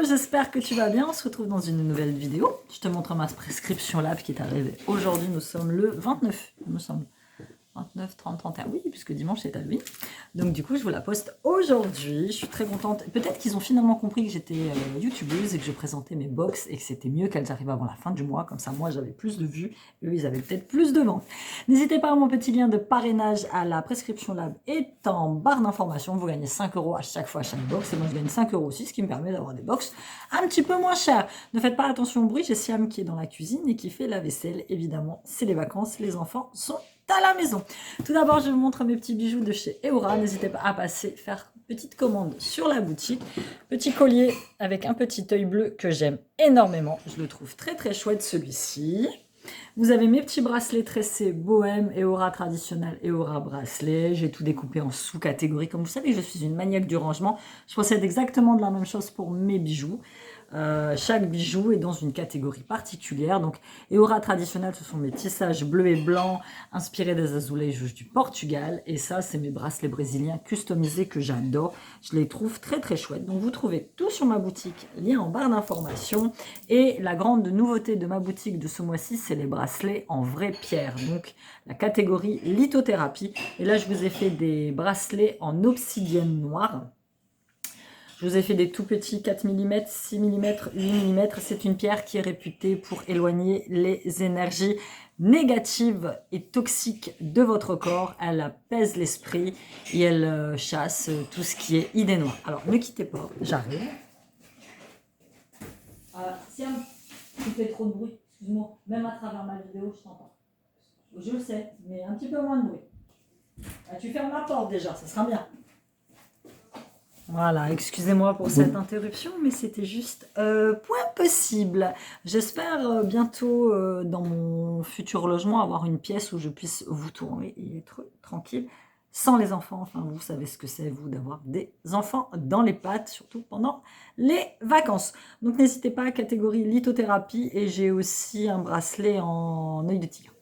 j'espère que tu vas bien. On se retrouve dans une nouvelle vidéo. Je te montre ma prescription lab qui est arrivée aujourd'hui. Nous sommes le 29, il me semble. 29, 30, 31, oui, puisque dimanche c'est Halloween. Donc du coup, je vous la poste aujourd'hui. Je suis très contente. Peut-être qu'ils ont finalement compris que j'étais youtubeuse et que je présentais mes box et que c'était mieux qu'elles arrivent avant la fin du mois. Comme ça, moi, j'avais plus de vues. Eux, ils avaient peut-être plus de ventes. N'hésitez pas, mon petit lien de parrainage à la prescription lab est en barre d'information. Vous gagnez 5 € à chaque fois à chaque box. Et moi, je gagne 5 € aussi, ce qui me permet d'avoir des box un petit peu moins chères. Ne faites pas attention au bruit. J'ai Siam qui est dans la cuisine et qui fait la vaisselle. Évidemment, c'est les vacances. Les enfants sont à la maison. Tout d'abord, je vous montre mes petits bijoux de chez Eora. N'hésitez pas à passer, faire petite commande sur la boutique. Petit collier avec un petit œil bleu que j'aime énormément. Je le trouve très très chouette celui-ci. Vous avez mes petits bracelets tressés bohème, Eora traditionnel, Eora bracelet. J'ai tout découpé en sous-catégories. Comme vous savez, je suis une maniaque du rangement. Je procède exactement de la même chose pour mes bijoux. Chaque bijou est dans une catégorie particulière. Donc, Eora traditionnel, ce sont mes tissages bleus et blancs inspirés des azulejos du Portugal. Et ça, c'est mes bracelets brésiliens customisés que j'adore. Je les trouve très très chouettes. Donc, vous trouvez tout sur ma boutique, lien en barre d'information. Et la grande nouveauté de ma boutique de ce mois-ci, c'est les bracelets en vraie pierre. Donc, la catégorie lithothérapie. Et là, je vous ai fait des bracelets en obsidienne noire. Je vous ai fait des tout petits 4 mm, 6 mm, 8 mm. C'est une pierre qui est réputée pour éloigner les énergies négatives et toxiques de votre corps. Elle apaise l'esprit et elle chasse tout ce qui est idée noire. Alors, ne quittez pas, j'arrive. Siam, tu fais trop de bruit, excuse-moi. Même à travers ma vidéo, je t'entends. Je le sais, mais un petit peu moins de bruit. Tu fermes la porte déjà, ça sera bien. Voilà, excusez-moi pour cette interruption, mais c'était juste point possible. J'espère bientôt, dans mon futur logement, avoir une pièce où je puisse vous tourner et être tranquille, sans les enfants. Enfin, vous savez ce que c'est, vous, d'avoir des enfants dans les pattes, surtout pendant les vacances. Donc, n'hésitez pas, catégorie lithothérapie, et j'ai aussi un bracelet en œil de tigre.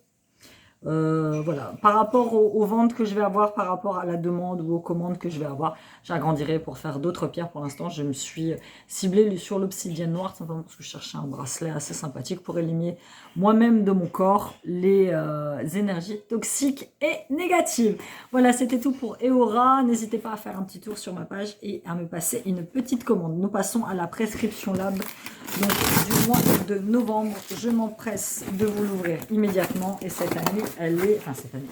Voilà, par rapport aux ventes que je vais avoir, par rapport à la demande ou aux commandes que je vais avoir, j'agrandirai pour faire d'autres pierres. Pour l'instant, je me suis ciblée sur l'obsidienne noire, simplement parce que je cherchais un bracelet assez sympathique pour éliminer moi-même de mon corps les énergies toxiques et négatives. Voilà, c'était tout pour Eora. N'hésitez pas à faire un petit tour sur ma page et à me passer une petite commande. Nous passons à la prescription lab. Donc, du mois de novembre, je m'empresse de vous l'ouvrir immédiatement. Et cette année,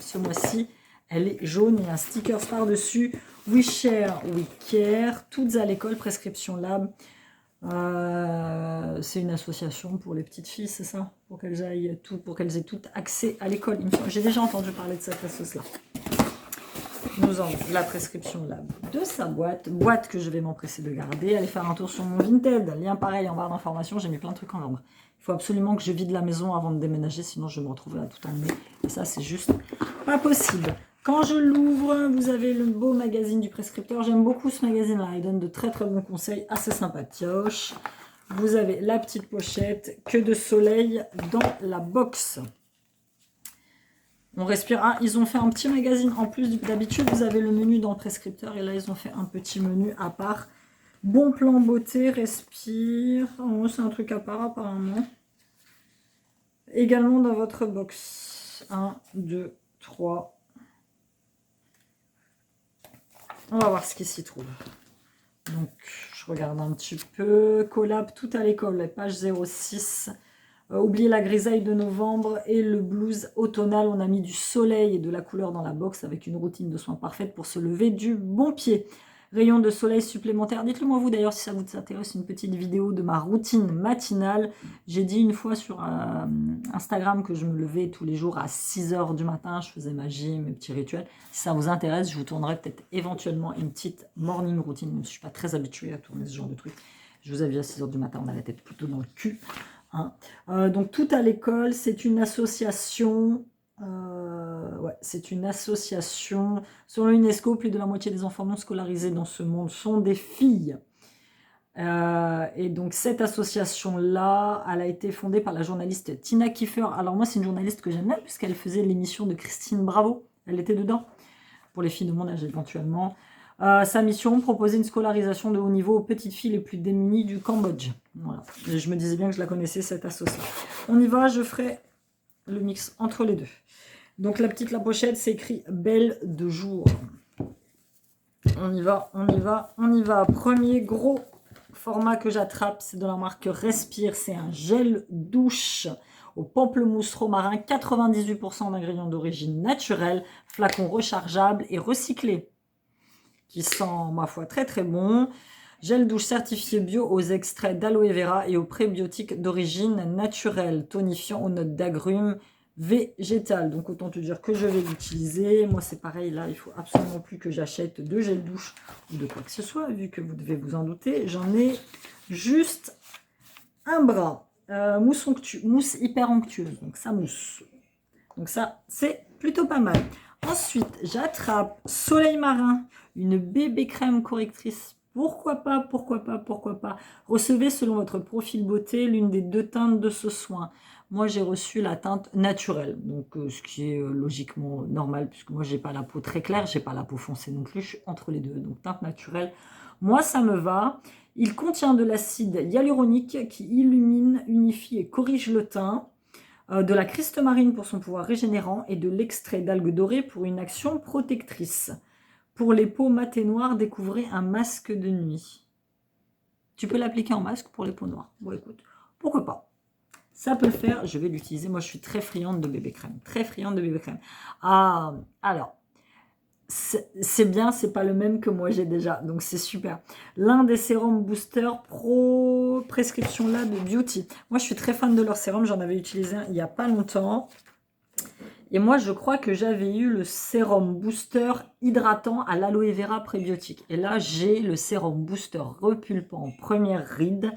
ce mois-ci, elle est jaune. Il y a un sticker par-dessus. We share, we care. Toutes à l'école, prescription lab. C'est une association pour les petites filles, c'est ça? Pour qu'elles aient toutes accès à l'école. J'ai déjà entendu parler de cette association-là. Nous avons la prescription lab de sa boîte que je vais m'empresser de garder. Allez faire un tour sur mon Vinted, lien pareil en barre d'information, j'ai mis plein de trucs en ordre. Il faut absolument que je vide la maison avant de déménager, sinon je vais me retrouver à tout emmener. Et ça, c'est juste pas possible. Quand je l'ouvre, vous avez le beau magazine du prescripteur. J'aime beaucoup ce magazine-là, il donne de très très bons conseils, assez sympathiques. Vous avez la petite pochette, que de soleil dans la box. On respire. Ah, ils ont fait un petit magazine en plus d'habitude. Vous avez le menu dans le prescripteur et là, ils ont fait un petit menu à part. Bon plan beauté, respire. Oh, c'est un truc à part apparemment. Également dans votre box. 1, 2, 3. On va voir ce qui s'y trouve. Donc, je regarde un petit peu. Collab tout à l'école, page 06. Oubliez la grisaille de novembre et le blues automnal. On a mis du soleil et de la couleur dans la box avec une routine de soins parfaite pour se lever du bon pied. Rayon de soleil supplémentaire. Dites-le moi vous d'ailleurs si ça vous intéresse, une petite vidéo de ma routine matinale. J'ai dit une fois sur Instagram que je me levais tous les jours à 6 h du matin. Je faisais ma gym, mes petits rituels. Si ça vous intéresse, je vous tournerai peut-être éventuellement une petite morning routine. Même si je ne suis pas très habituée à tourner ce genre de truc. Je vous avais vu à 6 h du matin, on a la tête plutôt dans le cul. Hein. Donc tout à l'école, c'est une association, c'est une association, selon l'UNESCO, plus de la moitié des enfants non scolarisés dans ce monde sont des filles. Et donc cette association-là, elle a été fondée par la journaliste Tina Kiefer. Alors moi, c'est une journaliste que j'aime bien, puisqu'elle faisait l'émission de Christine Bravo, elle était dedans, pour les filles de mon âge éventuellement. Sa mission, proposer une scolarisation de haut niveau aux petites filles les plus démunies du Cambodge. Voilà. Et je me disais bien que je la connaissais, cette association. On y va, je ferai le mix entre les deux. Donc la pochette, c'est écrit « Belle de jour ». On y va, on y va, on y va. Premier gros format que j'attrape, c'est de la marque Respire. C'est un gel douche au pamplemousse romarin, 98% d'ingrédients d'origine naturelle, flacon rechargeable et recyclé, qui sent, ma foi, très très bon. Gel douche certifié bio aux extraits d'aloe vera et aux prébiotiques d'origine naturelle, tonifiant aux notes d'agrumes végétales. Donc autant te dire que je vais l'utiliser. Moi c'est pareil, là il faut absolument plus que j'achète de gel douche ou de quoi que ce soit, vu que vous devez vous en douter. J'en ai juste un bras. Mousse hyper onctueuse, donc ça mousse. Donc ça c'est plutôt pas mal. Ensuite j'attrape Soleil Marin, une bébé crème correctrice. Pourquoi pas, pourquoi pas, pourquoi pas. Recevez selon votre profil beauté l'une des 2 teintes de ce soin. Moi, j'ai reçu la teinte naturelle, donc ce qui est logiquement normal, puisque moi, j'ai pas la peau très claire, j'ai pas la peau foncée non plus, je suis entre les deux, donc teinte naturelle. Moi, ça me va. Il contient de l'acide hyaluronique qui illumine, unifie et corrige le teint, de la cristamarine pour son pouvoir régénérant et de l'extrait d'algues dorées pour une action protectrice. Pour les peaux mat et noires, découvrez un masque de nuit. Tu peux l'appliquer en masque pour les peaux noires. Bon, écoute, pourquoi pas. Ça peut le faire, je vais l'utiliser. Moi, je suis très friande de bébé crème. Très friande de bébé crème. Ah, alors, c'est bien, c'est pas le même que moi j'ai déjà. Donc, c'est super. L'un des sérums booster pro prescription là de Beauty. Moi, je suis très fan de leur sérum. J'en avais utilisé un il n'y a pas longtemps. Et moi, je crois que j'avais eu le sérum booster hydratant à l'aloe vera prébiotique. Et là, j'ai le sérum booster repulpant en première ride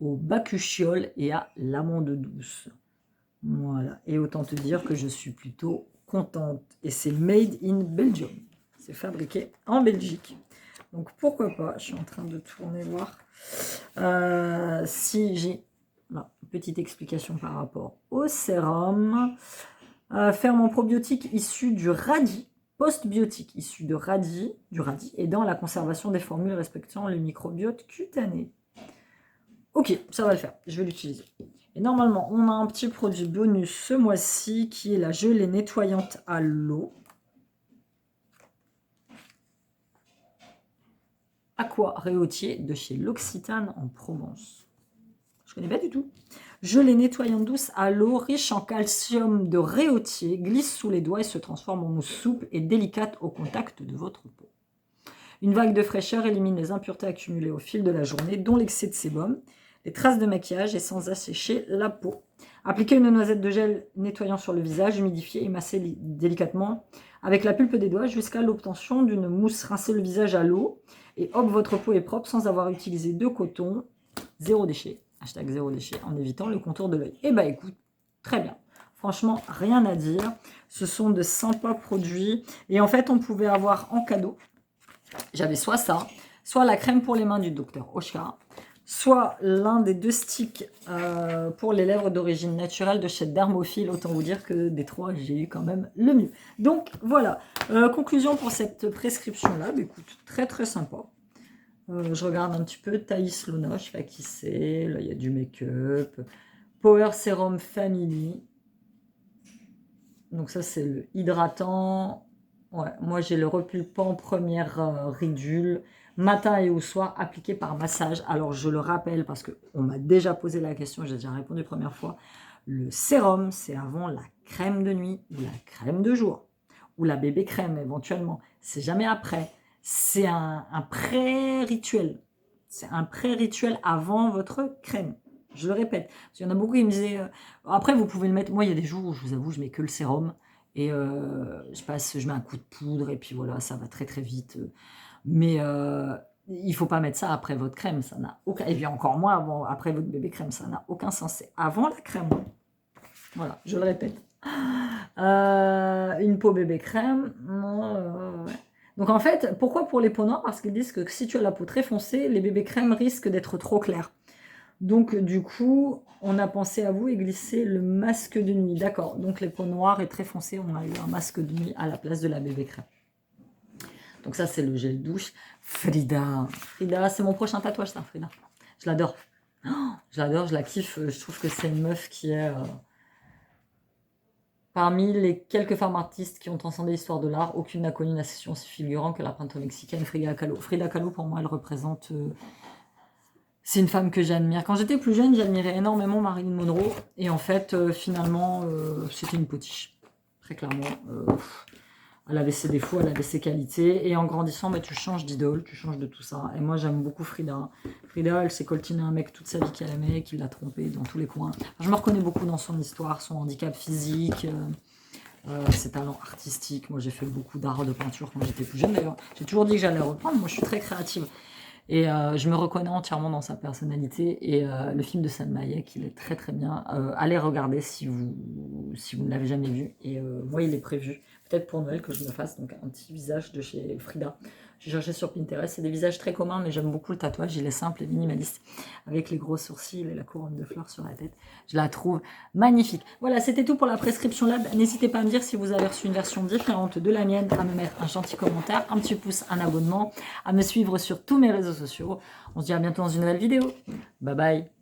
au bacuchiol et à l'amande douce. Voilà. Et autant te dire que je suis plutôt contente. Et c'est made in Belgium. C'est fabriqué en Belgique. Donc, pourquoi pas. Je suis en train de tourner voir si j'ai une petite explication par rapport au sérum. Ferment probiotique issu du radis, postbiotique issu de radis, du radis, aidant à la conservation des formules respectant le microbiote cutané. Ok, ça va le faire, je vais l'utiliser. Et normalement, on a un petit produit bonus ce mois-ci qui est la gelée nettoyante à l'eau. Aqua Réautier de chez L'Occitane en Provence. Je connais pas du tout. Gelée nettoyante douce à l'eau, riche en calcium de réautier, glisse sous les doigts et se transforme en mousse souple et délicate au contact de votre peau. Une vague de fraîcheur élimine les impuretés accumulées au fil de la journée, dont l'excès de sébum, les traces de maquillage et sans assécher la peau. Appliquez une noisette de gel nettoyant sur le visage, humidifiez et massez délicatement avec la pulpe des doigts jusqu'à l'obtention d'une mousse. Rincez le visage à l'eau et hop, votre peau est propre sans avoir utilisé de coton. Zéro déchet. Hashtag zéro déchet, en évitant le contour de l'œil. Eh bien, écoute, très bien. Franchement, rien à dire. Ce sont de sympas produits. Et en fait, on pouvait avoir en cadeau, j'avais soit ça, soit la crème pour les mains du docteur Oshka, soit l'un des 2 sticks pour les lèvres d'origine naturelle de chez Dermophile. Autant vous dire que des 3, j'ai eu quand même le mieux. Donc, voilà. Conclusion pour cette prescription-là. Bah, écoute, très très sympa. Je regarde un petit peu Thaïs Lonoche, là qui c'est, là il y a du make-up, Power Serum Family, donc ça c'est le hydratant, ouais, moi j'ai le repulpant première ridule, matin et au soir, appliqué par massage. Alors je le rappelle parce qu'on m'a déjà posé la question, j'ai déjà répondu première fois, le sérum c'est avant la crème de nuit ou la crème de jour, ou la bébé crème éventuellement, c'est jamais après. C'est un pré-rituel. C'est un pré-rituel avant votre crème. Je le répète. Parce qu'il y en a beaucoup qui me disaient... après, vous pouvez le mettre... Moi, il y a des jours où, je vous avoue, je mets que le sérum. Et je mets un coup de poudre. Et puis voilà, ça va très très vite. Mais il ne faut pas mettre ça après votre crème. Ça n'a aucun... Et puis encore moins après votre bébé crème. Ça n'a aucun sens. C'est avant la crème. Voilà, je le répète. Une peau bébé crème. Ouais. Donc en fait, pourquoi pour les peaux noires? Parce qu'ils disent que si tu as la peau très foncée, les bébés crèmes risquent d'être trop clairs. Donc du coup, on a pensé à vous et glissé le masque de nuit. D'accord, donc les peaux noires et très foncées, on a eu un masque de nuit à la place de la bébé crème. Donc ça, c'est le gel douche. Frida. Frida, c'est mon prochain tatouage, ça, Frida. Je l'adore. Oh, je l'adore, je la kiffe. Je trouve que c'est une meuf qui est... parmi les quelques femmes artistes qui ont transcendé l'histoire de l'art, aucune n'a connu une ascension aussi figurante que la peintre mexicaine Frida Kahlo. Frida Kahlo, pour moi, elle représente... c'est une femme que j'admire. Quand j'étais plus jeune, j'admirais énormément Marilyn Monroe. Et en fait, finalement, c'était une potiche. Très clairement. Elle avait ses défauts, elle avait ses qualités. Et en grandissant, tu changes d'idole, tu changes de tout ça. Et moi, j'aime beaucoup Frida. Frida, elle s'est coltinée un mec toute sa vie qu'elle aimait, qui l'a trompé dans tous les coins. Enfin, je me reconnais beaucoup dans son histoire, son handicap physique, ses talents artistiques. Moi, j'ai fait beaucoup d'art de peinture quand j'étais plus jeune. D'ailleurs, j'ai toujours dit que j'allais reprendre. Moi, je suis très créative. Et je me reconnais entièrement dans sa personnalité. Et le film de Salma Hayek, il est très très bien. Allez regarder si vous ne l'avez jamais vu. Et moi, il est prévu, peut-être pour Noël, que je me fasse donc un petit visage de chez Frida. J'ai cherché sur Pinterest. C'est des visages très communs, mais j'aime beaucoup le tatouage. Il est simple et minimaliste, avec les gros sourcils et la couronne de fleurs sur la tête. Je la trouve magnifique. Voilà, c'était tout pour la prescription lab. N'hésitez pas à me dire si vous avez reçu une version différente de la mienne, à me mettre un gentil commentaire, un petit pouce, un abonnement, à me suivre sur tous mes réseaux sociaux. On se dit à bientôt dans une nouvelle vidéo. Bye bye.